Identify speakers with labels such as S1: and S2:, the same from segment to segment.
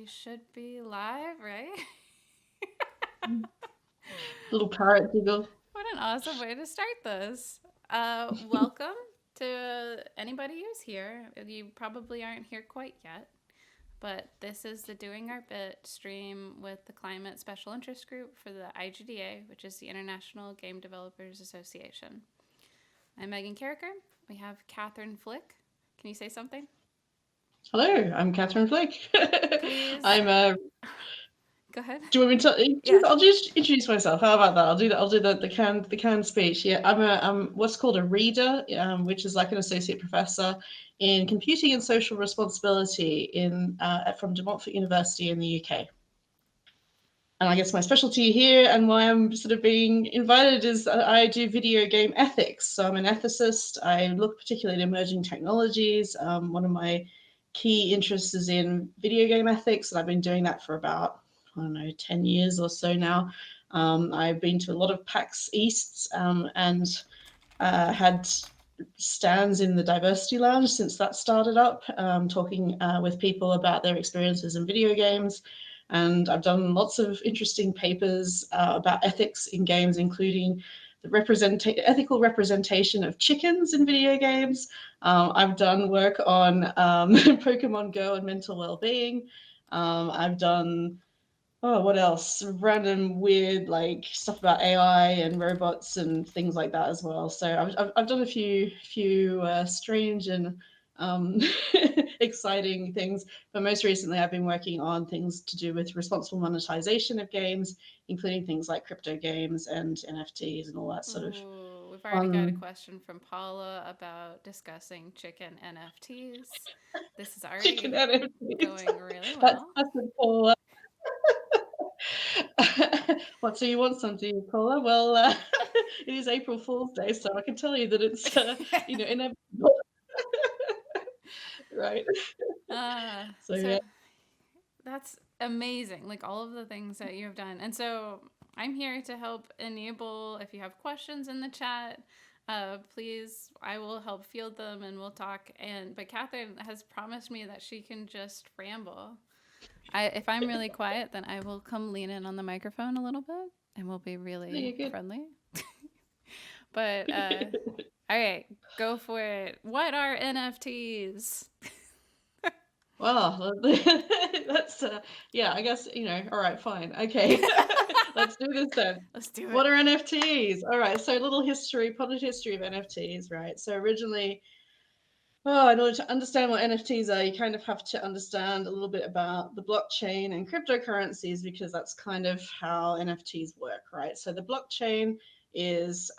S1: should be live, right?
S2: Little parrot giggle.
S1: What an awesome way to start this. Welcome to anybody who's here. You probably aren't here quite yet, but this is the Doing Our Bit stream with the Climate Special Interest Group for the IGDA, which is the International Game Developers Association. I'm Megan Carricker. We have Catherine Flick. Can you say something?
S2: Hello, I'm Catherine Flick.
S1: Please
S2: I'm
S1: go ahead.
S2: Do you want me to?
S1: Yeah.
S2: I'll just introduce myself. How about that? I'll do that. I'll do the canned speech. Yeah, I'm what's called a reader, which is like an associate professor in computing and social responsibility from Montfort University in the UK. And I guess my specialty here and why I'm sort of being invited is that I do video game ethics. So I'm an ethicist. I look particularly at emerging technologies. One of my key interests is in video game ethics, and I've been doing that for about, I don't know, 10 years or so now. I've been to a lot of PAX Easts and had stands in the Diversity Lounge since that started up, talking with people about their experiences in video games. And I've done lots of interesting papers about ethics in games, including the ethical representation of chickens in video games. I've done work on Pokemon Go and mental well-being. I've done what else? Random weird like stuff about AI and robots and things like that as well. So I've done a few strange and um, exciting things, but most recently I've been working on things to do with responsible monetization of games, including things like crypto games and NFTs and all that sort of
S1: Ooh, we've already got a
S2: fun
S1: question from Paula about discussing chicken NFTs. This is
S2: chicken
S1: already
S2: NFTs.
S1: going really
S2: That's
S1: well.
S2: a Paula. What, so you want some, do you, Paula? Well, it is April Fool's Day, so I can tell you that it's, inevitable, right? So,
S1: So
S2: yeah.
S1: that's amazing. Like all of the things that you have done. And so I'm here to help enable if you have questions in the chat. Please, I will help field them and we'll talk. But Catherine has promised me that she can just ramble. If I'm really quiet, then I will come lean in on the microphone a little bit and we'll be really
S2: You're
S1: friendly. But
S2: good.
S1: all right, go for it. What are NFTs?
S2: Well, that's, yeah, I guess, all right, fine. Okay, let's do this then.
S1: Let's do
S2: What
S1: it.
S2: are NFTs? All right, so a little history, potted history of NFTs, right? So originally, in order to understand what NFTs are, you kind of have to understand a little bit about the blockchain and cryptocurrencies because that's kind of how NFTs work, right? So the blockchain is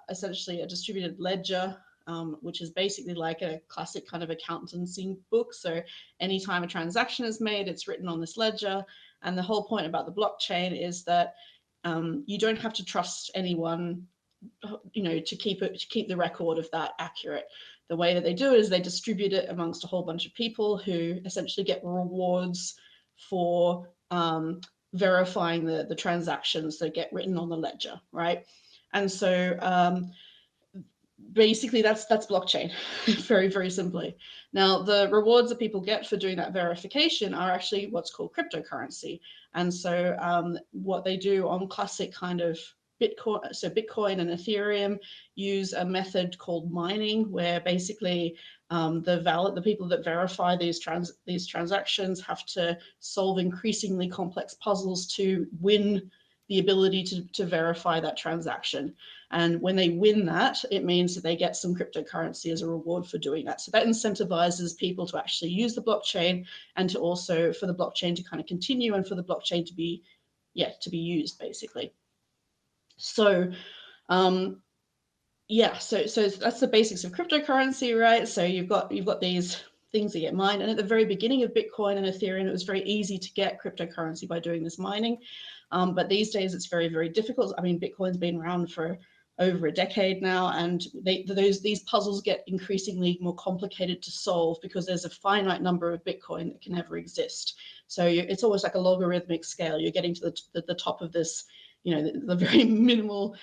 S2: essentially a distributed ledger, which is basically like a classic kind of accountancy book. So anytime a transaction is made, it's written on this ledger. And the whole point about the blockchain is that you don't have to trust anyone, to keep the record of that accurate. The way that they do it is they distribute it amongst a whole bunch of people who essentially get rewards for verifying the transactions that get written on the ledger, right? And so basically that's blockchain, very, very simply. Now, the rewards that people get for doing that verification are actually what's called cryptocurrency. And so what they do on classic kind of Bitcoin, so Bitcoin and Ethereum use a method called mining, where basically the people that verify these transactions have to solve increasingly complex puzzles to win the ability to verify that transaction. And when they win that, it means that they get some cryptocurrency as a reward for doing that. So that incentivizes people to actually use the blockchain and to also for the blockchain to kind of continue and for the blockchain to be used basically. So so that's the basics of cryptocurrency, right? So you've got these things that get mined, and at the very beginning of Bitcoin and Ethereum, it was very easy to get cryptocurrency by doing this mining. But these days, it's very, very difficult. I mean, Bitcoin's been around for over a decade now, and these puzzles get increasingly more complicated to solve because there's a finite number of Bitcoin that can ever exist. So it's almost like a logarithmic scale. You're getting to the top of this the very minimal,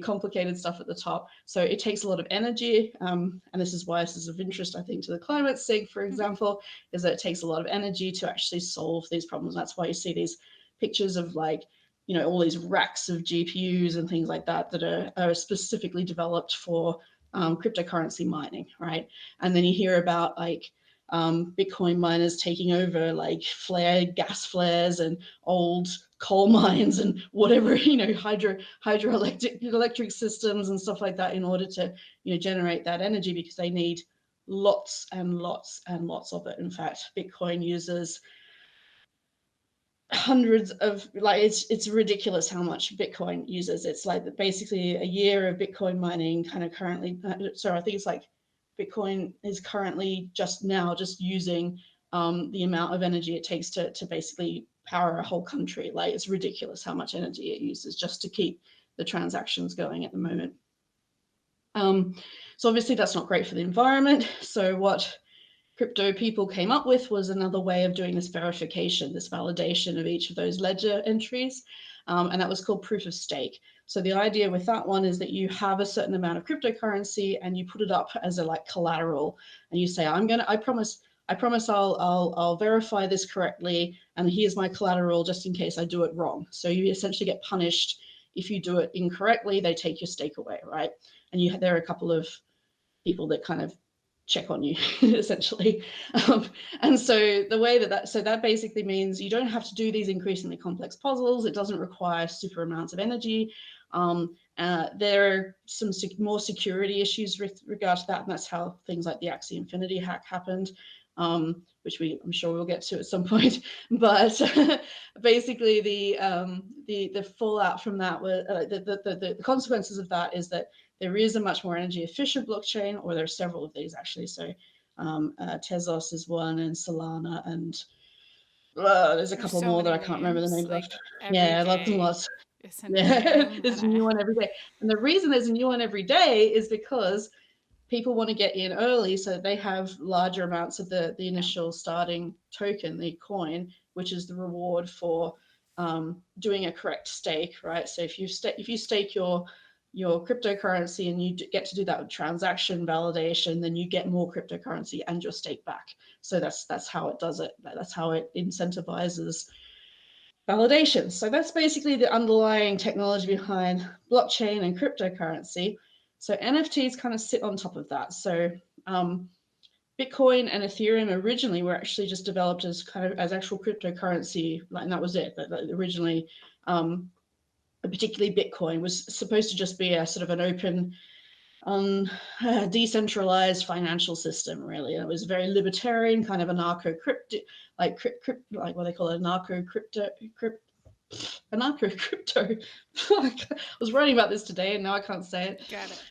S2: complicated stuff at the top. So it takes a lot of energy, and this is why this is of interest, I think, to the Climate SIG, for example, is that it takes a lot of energy to actually solve these problems. That's why you see these pictures of all these racks of GPUs and things like that are specifically developed for cryptocurrency mining, right? And then you hear about Bitcoin miners taking over gas flares and old coal mines and whatever, hydroelectric systems and stuff like that in order to, generate that energy, because they need lots and lots and lots of it. In fact, Bitcoin uses hundreds of it's ridiculous how much Bitcoin uses. It's like basically a year of Bitcoin mining kind of currently. So I think it's like Bitcoin is currently just using the amount of energy it takes to basically power a whole country. Like, it's ridiculous how much energy it uses just to keep the transactions going at the moment. So obviously that's not great for the environment. So what crypto people came up with was another way of doing this verification, this validation of each of those ledger entries, and that was called proof of stake. So the idea with that one is that you have a certain amount of cryptocurrency and you put it up as a collateral, and you say, I promise I'll verify this correctly, and here's my collateral just in case I do it wrong. So you essentially get punished if you do it incorrectly. They take your stake away, right? And there are a couple of people that kind of check on you essentially, and so the way that basically means you don't have to do these increasingly complex puzzles. It doesn't require super amounts of energy. There are some more security issues with regard to that, and that's how things like the Axie Infinity hack happened, which I'm sure we'll get to at some point. But basically, the fallout from that was the consequences of that is that there is a much more energy efficient blockchain, or there are several of these actually. So Tezos is one, and Solana, and there's a couple
S1: so
S2: more that I can't remember the names of. Yeah, lots and lots. Yeah, there's a new one every day. And the reason there's a new one every day is because people want to get in early so that they have larger amounts of the initial starting token, the coin, which is the reward for doing a correct stake, right? So if you stake your cryptocurrency and you get to do that with transaction validation, then you get more cryptocurrency and your stake back. So that's how it does it. That's how it incentivizes validation. So that's basically the underlying technology behind blockchain and cryptocurrency. So NFTs kind of sit on top of that. So Bitcoin and Ethereum originally were actually just developed as actual cryptocurrency, and that was it. But originally, particularly Bitcoin was supposed to just be a sort of an open, decentralized financial system, really. And it was very libertarian, kind of anarcho-crypto, like what they call it, anarcho-crypto. I was writing about this today, and now I can't say it.
S1: Got it.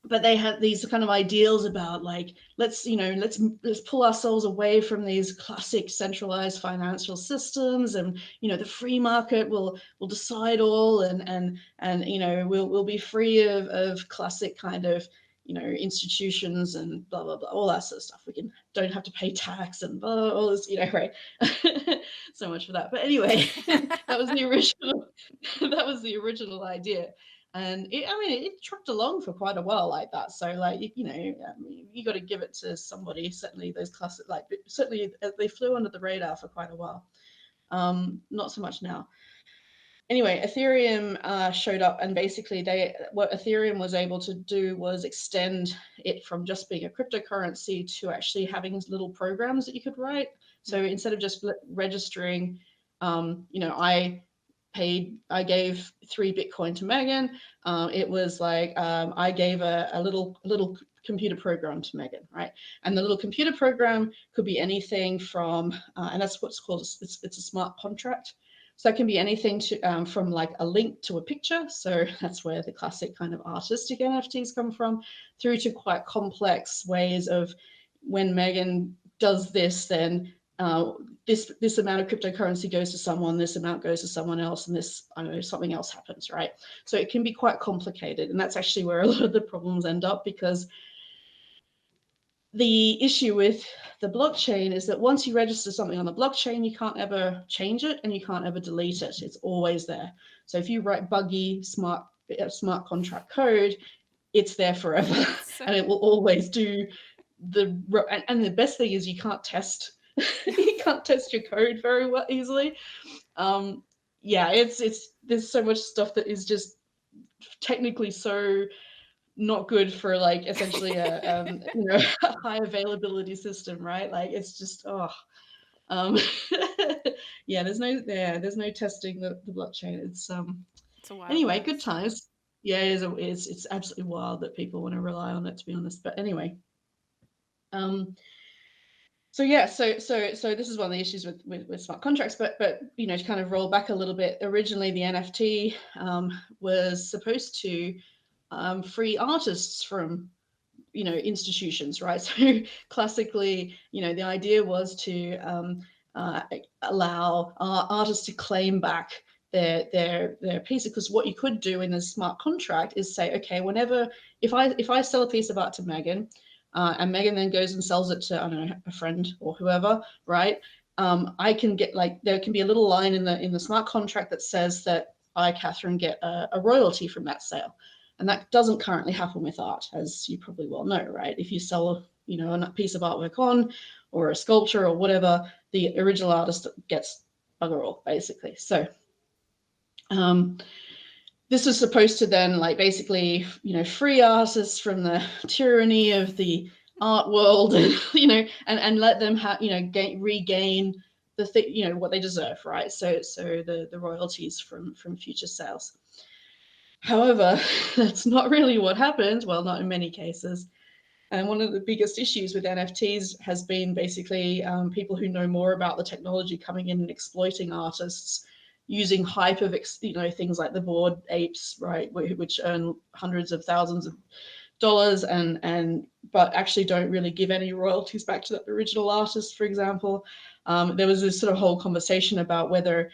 S2: But they had these kind of ideals about let's pull ourselves away from these classic centralized financial systems, and the free market will decide all, and we'll be free of classic kind of institutions and blah blah blah, all that sort of stuff. Don't have to pay tax and blah, all this, right? So much for that. But anyway, that was the original idea. And it trucked along for quite a while like that. So you got to give it to somebody. Certainly those classic, certainly they flew under the radar for quite a while. Not so much now. Anyway, Ethereum showed up, and basically what Ethereum was able to do was extend it from just being a cryptocurrency to actually having little programs that you could write. So instead of just registering, I gave 3 Bitcoin to Megan. It was like I gave a little computer program to Megan, right? And the little computer program could be anything from, and that's what's called, it's a smart contract. So that can be anything to from a link to a picture. So that's where the classic kind of artistic NFTs come from, through to quite complex ways of, when Megan does this, then this amount of cryptocurrency goes to someone, this amount goes to someone else, and this, something else happens, right? So it can be quite complicated, and that's actually where a lot of the problems end up, because the issue with the blockchain is that once you register something on the blockchain, you can't ever change it and you can't ever delete it. It's always there. So if you write buggy smart contract code, it's there forever, and it will always do and the best thing is you can't test you can't test your code very well easily. Yeah, it's there's so much stuff that is just technically so not good for like essentially a a high availability system, right? Like it's just um yeah, there's no testing the blockchain.
S1: It's a wild
S2: Anyway, good
S1: west.
S2: times. Yeah, it's absolutely wild that people want to rely on it, to be honest. But anyway, so yeah, so this is one of the issues with smart contracts. But to kind of roll back a little bit, originally the NFT was supposed to free artists from institutions, right? So classically, the idea was to allow artists to claim back their piece, because what you could do in a smart contract is say, okay, whenever if I sell a piece of art to Megan, and Megan then goes and sells it to, I don't know, a friend or whoever, right? I can get there can be a little line in the smart contract that says that I, Catherine, get a royalty from that sale. And that doesn't currently happen with art, as you probably well know, right? If you sell, a piece of artwork on, or a sculpture or whatever, the original artist gets bugger all, basically. So this was supposed to then, basically, free artists from the tyranny of the art world, and let them regain the what they deserve, right? So the royalties from future sales. However, that's not really what happened. Well, not in many cases. And one of the biggest issues with NFTs has been basically people who know more about the technology coming in and exploiting artists using hype of things like the Bored Apes, right, which earn hundreds of thousands of dollars but actually don't really give any royalties back to the original artist, for example. There was this sort of whole conversation about whether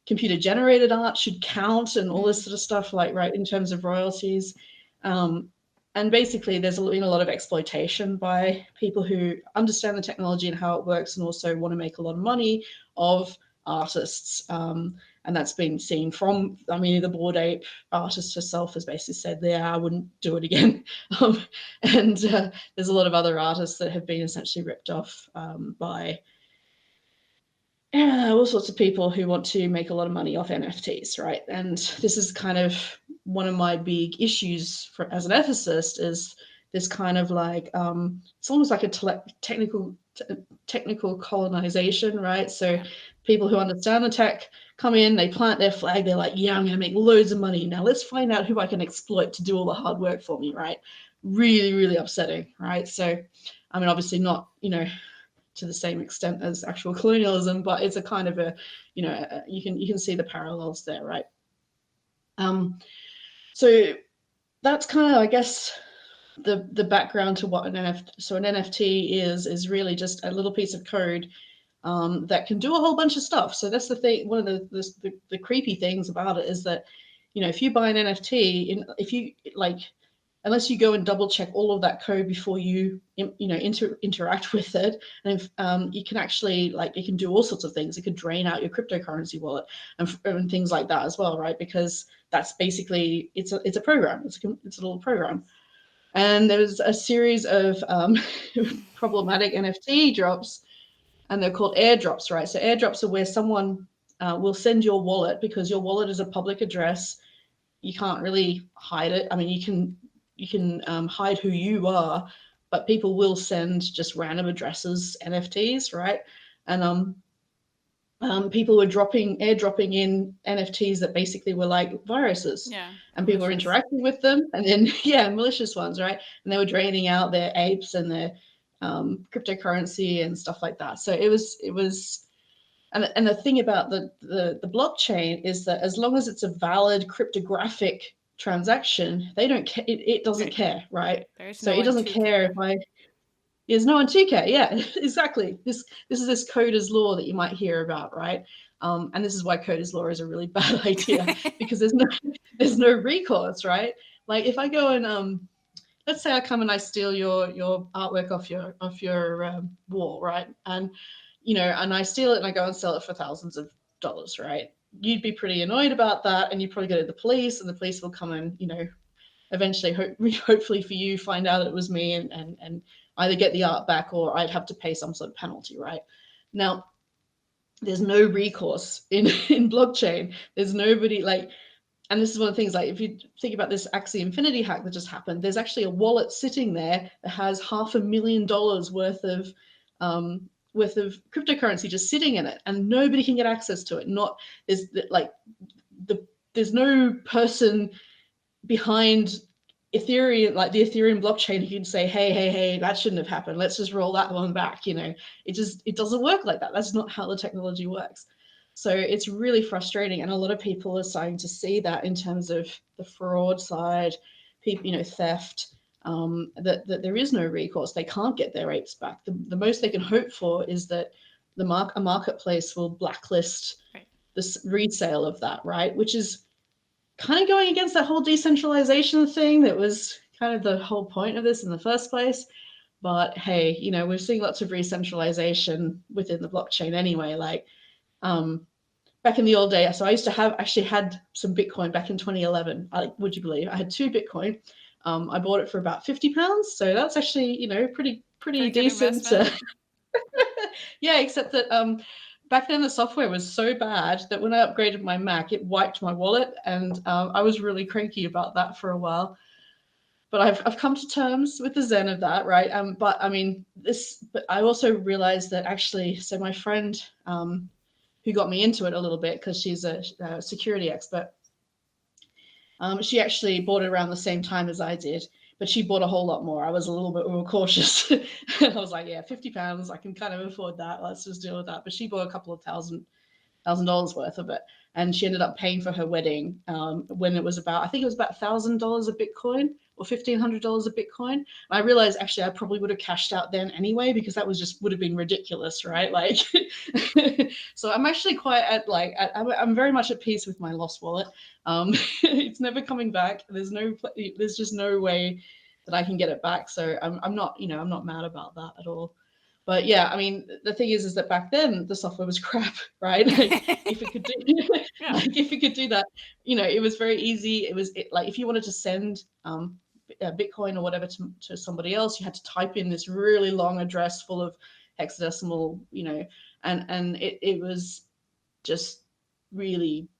S2: computer generated art should count and all this sort of stuff, right, in terms of royalties. And basically there's been a lot of exploitation by people who understand the technology and how it works and also want to make a lot of money of artists. And that's been seen from, the Bored Ape artist herself has basically said, yeah, I wouldn't do it again. And there's a lot of other artists that have been essentially ripped off by all sorts of people who want to make a lot of money off NFTs, right? And this is kind of one of my big issues as an ethicist, is this kind of it's almost like a technical colonization, right? So people who understand the tech come in, they plant their flag, they're like, yeah, I'm going to make loads of money. Now let's find out who I can exploit to do all the hard work for me, right? Really, really upsetting, right? So, obviously not, to the same extent as actual colonialism, but it's a kind of you can see the parallels there, right? So that's kind of, I guess, the background to what an NFT. So an NFT is really just a little piece of code that can do a whole bunch of stuff. So that's the thing. One of the creepy things about it is that, if you buy an NFT, if you unless you go and double check all of that code before you interact with it, and you can actually it can do all sorts of things. It could drain out your cryptocurrency wallet and things like that as well, right? Because that's basically it's a program. It's a little program. And there was a series of problematic NFT drops, and they're called airdrops, right? So airdrops are where someone will send your wallet, because your wallet is a public address. You can't really hide it. You can hide who you are, but people will send just random addresses, NFTs, right? And people were airdropping in NFTs that basically were like viruses.
S1: Yeah.
S2: And people were interacting with them, and then malicious ones, right? And they were draining out their apes and their cryptocurrency and stuff like that. So it was and the thing about the blockchain is that as long as it's a valid cryptographic transaction, it doesn't care, right? So it doesn't care if there's no one to care. Yeah, exactly. This is this Coder's law that you might hear about, right? And this is why Coder's law is a really bad idea, because there's no recourse, right? Like if I go and let's say I come and I steal your artwork off your wall, right? And and I steal it and I go and sell it for thousands of dollars, right? You'd be pretty annoyed about that, and you'd probably go to the police, and the police will come and eventually, hopefully for you, find out it was me, and either get the art back, or I'd have to pay some sort of penalty, right? Now, there's no recourse in blockchain. There's nobody like, and this is one of the things, like if you think about this Axie Infinity hack that just happened, there's actually a wallet sitting there that has $500,000 worth of cryptocurrency just sitting in it, and nobody can get access to it. Not there's like there's no person behind Ethereum, like the Ethereum blockchain, who can say, hey, that shouldn't have happened. Let's just roll that one back. It doesn't work like that. That's not how the technology works. So it's really frustrating, and a lot of people are starting to see that in terms of the fraud side, people, theft. That there is no recourse. They can't get their apes back. The most they can hope for is that a marketplace will blacklist this resale of that, right? Which is kind of going against that whole decentralization thing that was kind of the whole point of this in the first place. But hey, we're seeing lots of re-centralization within the blockchain anyway. Like back in the old day, so I used to actually had some Bitcoin back in 2011. Would you believe I had 2 Bitcoin? I bought it for about £50, so that's actually pretty decent. Yeah, except that back then the software was so bad that when I upgraded my Mac, it wiped my wallet, and I was really cranky about that for a while. But I've come to terms with the zen of that, right? But I mean but I also realized that actually, so my friend who got me into it a little bit, because she's a security expert, she actually bought it around the same time as I did, but she bought a whole lot more. I was a little bit more cautious. I was like, yeah, £50, I can kind of afford that. Let's just deal with that. But she bought a couple of $1,000 worth of it, and she ended up paying for her wedding when it was about, I think it was about $1,000 a Bitcoin, or $1,500 a Bitcoin. And I realized actually I probably would have cashed out then anyway, because that would have been ridiculous, right? Like, so I'm actually quite I'm very much at peace with my lost wallet. It's never coming back. There's just no way that I can get it back. So I'm not mad about that at all. But yeah, I mean, the thing is that back then the software was crap, right? If it could do that, it was very easy. Like if you wanted to send Bitcoin or whatever to somebody else, you had to type in this really long address full of hexadecimal, and it was just really